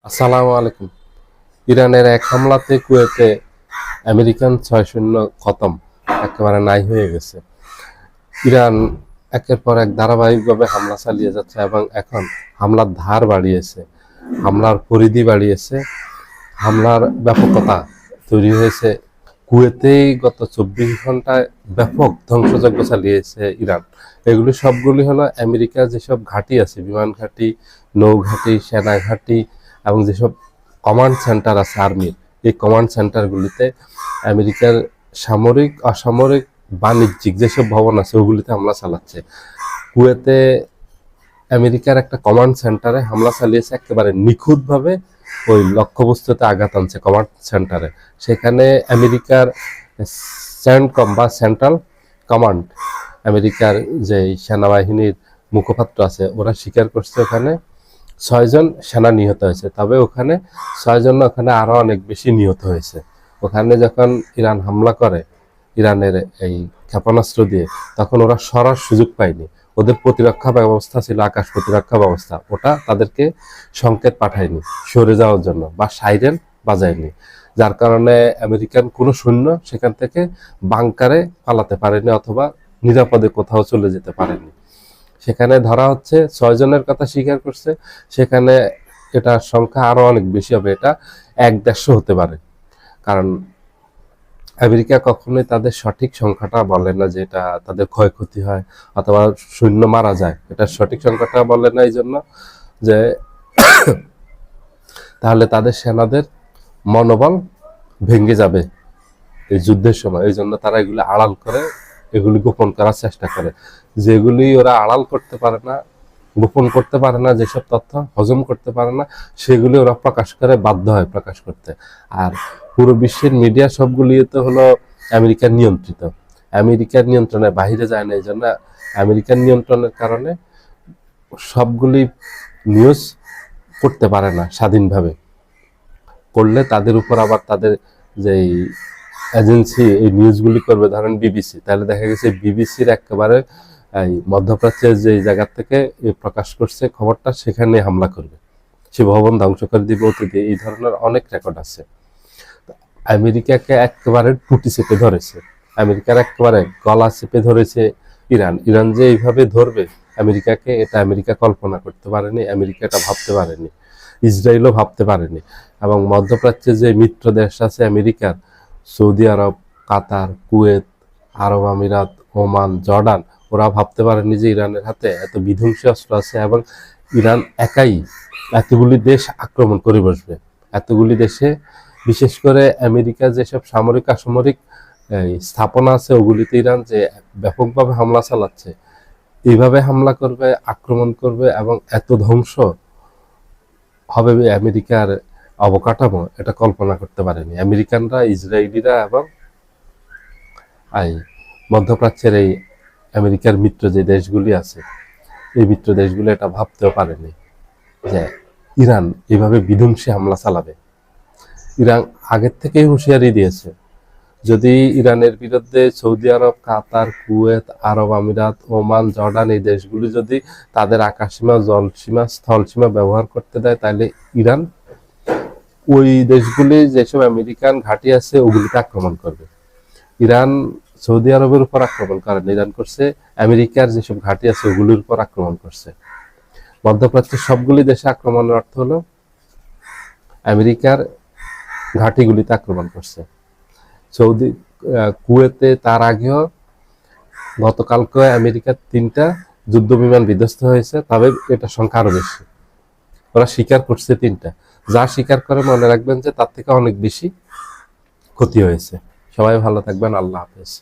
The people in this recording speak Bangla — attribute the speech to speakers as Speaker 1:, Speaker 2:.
Speaker 1: আসসালামু আলাইকুম। ইরানের এক হামলাতে কুয়েতে আমেরিকান 6 সৈন্য খতম, একেবারে নাই হয়ে গেছে। ইরান একের পর এক ধারাবাহিকভাবে হামলা চালিয়ে যাচ্ছে এবং এখন হামলার ধার বাড়িয়েছে, হামলার পরিধি বাড়িয়েছে, হামলার ব্যাপকতা তৈরি হয়েছে। কুয়েতেই গত 24 ঘন্টায় ব্যাপক ধ্বংসযজ্ঞ চালিয়েছে ইরান। এগুলি সবগুলি হলো আমেরিকার যেসব ঘাঁটি আছে, বিমান ঘাঁটি, নৌ ঘাঁটি, সেনা ঘাঁটি এবং যেসব কমান্ড সেন্টার আছে আর্মির, এই কমান্ড সেন্টারগুলিতে আমেরিকার সামরিক, অসামরিক, বাণিজ্যিক যেসব ভবন আছে ওগুলিতে হামলা চালাচ্ছে। কুয়েতে আমেরিকার একটা কমান্ড সেন্টারে হামলা চালিয়েছে, একেবারে নিখুঁতভাবে ওই লক্ষ্যবস্তুতে আঘাত আনছে কমান্ড সেন্টারে। সেখানে আমেরিকার সেন্টকম বা সেন্ট্রাল কমান্ড, আমেরিকার যে সেনাবাহিনীর মুখপাত্র আছে, ওরা স্বীকার করছে ওখানে 6 জন সেনা নিহত হয়েছে। তবে ওখানে 6 জন না, ওখানে আরো অনেক বেশি নিহত হয়েছে। ওখানে যখন ইরান হামলা করে ইরানের এই ক্ষেপণাস্ত্র দিয়ে, তখন ওরা সরার সুযোগ পায়নি। ওদের প্রতিরক্ষা ব্যবস্থা ছিল আকাশ প্রতিরক্ষা ব্যবস্থা, ওটা তাদেরকে সংকেত পাঠায়নি সরে যাওয়ার জন্য বা সাইরেন বাজায়নি, যার কারণে আমেরিকান কোনো সৈন্য সেখান থেকে বাংকারে পালাতে পারেনি অথবা নিরাপদে কোথাও চলে যেতে পারেনি। সেখানে ধরা হচ্ছে 6 জনের কথা স্বীকার করছে, সেখানে এটার সংখ্যা আরো অনেক বেশি হবে, এটা 1-150 হতে পারে। কারণ আমেরিকা কখনোই তাদের সঠিক সংখ্যাটা বলে না, যে এটা তাদের ক্ষয়ক্ষতি হয় অথবা সৈন্য মারা যায়, এটা সঠিক সংখ্যাটা বলে না এই জন্য যে তাহলে তাদের সেনাদের মনোবল ভেঙে যাবে এই যুদ্ধের সময়। এই জন্য তারা এগুলি আড়াল করে, এগুলি গোপন করার চেষ্টা করে। যেগুলি ওরা আড়াল করতে পারে না, গোপন করতে পারে না, যেসব তথ্য হজম করতে পারে না, সেগুলি ওরা প্রকাশ করে, বাধ্য হয় প্রকাশ করতে। আর পুরো বিশ্বের মিডিয়া সবগুলি তো হলো আমেরিকার নিয়ন্ত্রিত, আমেরিকার নিয়ন্ত্রণের বাইরে যায় না। এই জন্য আমেরিকার নিয়ন্ত্রণের কারণে সবগুলি নিউজ করতে পারে না স্বাধীনভাবে। করলে তাদের উপর আবার তাদের যেই এজেন্সি এই নিউজগুলি করবে, ধরেন বিবিসি, তাহলে দেখা গেছে বিবিসির একেবারে এই মধ্যপ্রাচ্যের যে জায়গা থেকে প্রকাশ করছে খবরটা, সেখানে হামলা করবে, সে ভবন ধ্বংস করে দিবে, অতি দিয়ে। এই ধরনের অনেক রেকর্ড আছে। আমেরিকাকে একেবারে টুটি চেপে ধরেছে, আমেরিকার একেবারে গলা চেপে ধরেছে ইরান। ইরান যে এইভাবে ধরবে আমেরিকাকে, এটা আমেরিকা কল্পনা করতে পারেনি, আমেরিকা এটা ভাবতে পারেনি, ইসরায়েলও ভাবতে পারেনি। এবং মধ্যপ্রাচ্যে যে মিত্র দেশ আছে আমেরিকার, সৌদি আরব, কাতার, কুয়েত, আরব আমিরাত, ওমান, জর্ডান, ওরা ভাবতে পারেনি যে ইরানের হাতে এত বিধ্বংসী অস্ত্র আছে এবং ইরান একাই এতগুলি দেশ আক্রমণ করে বসবে। এতগুলি দেশে, বিশেষ করে আমেরিকা যেসব সামরিক অসামরিক স্থাপনা আছে ওগুলিতে ইরান যে ব্যাপকভাবে হামলা চালাচ্ছে, এইভাবে হামলা করবে, আক্রমণ করবে এবং এত ধ্বংস হবে আমেরিকার অবকাঠামো, এটা কল্পনা করতে পারেনি আমেরিকানরা, ইসরায়েলিরা এবং এই মধ্যপ্রাচ্যের এই আমেরিকার মিত্র যে দেশগুলি আছে, এই মিত্র দেশগুলো এটা ভাবতেও পারেনি যে ইরান এইভাবে বিধ্বংসী হামলা চালাবে। ইরান আগের থেকেই হুঁশিয়ারি দিয়েছে, যদি ইরানের বিরুদ্ধে সৌদি আরব, কাতার, কুয়েত, আরব আমিরাত, ওমান, জর্ডান, এই দেশগুলি যদি তাদের আকাশসীমা, জলসীমা, স্থলসীমা ব্যবহার করতে দেয়, তাহলে ইরান ওই দেশগুলি যেসব আমেরিকান ঘাঁটি আছে ওগুলিতে আক্রমণ করবে। ইরান সৌদি আরবের উপর আক্রমণ করেন, ইরান করছে আমেরিকার যেসব ঘাঁটি আছে ওগুলির উপর আক্রমণ করছে। মধ্যপ্রাচ্যের সবগুলি দেশে আক্রমণের অর্থ হলো আমেরিকার ঘাঁটিগুলিতে আক্রমণ করছে। সৌদি, কুয়েতে তার আগেও গতকালকে আমেরিকার 3টা যুদ্ধ বিমান বিধ্বস্ত হয়েছে, তবে এটা সংখ্যা আরো বেশি। ওরা স্বীকার করছে 3টা, যা স্বীকার করে মনে রাখবেন যে তার থেকে অনেক বেশি ক্ষতি হয়েছে। সবাই ভালো থাকবেন, আল্লাহ হাফেজ।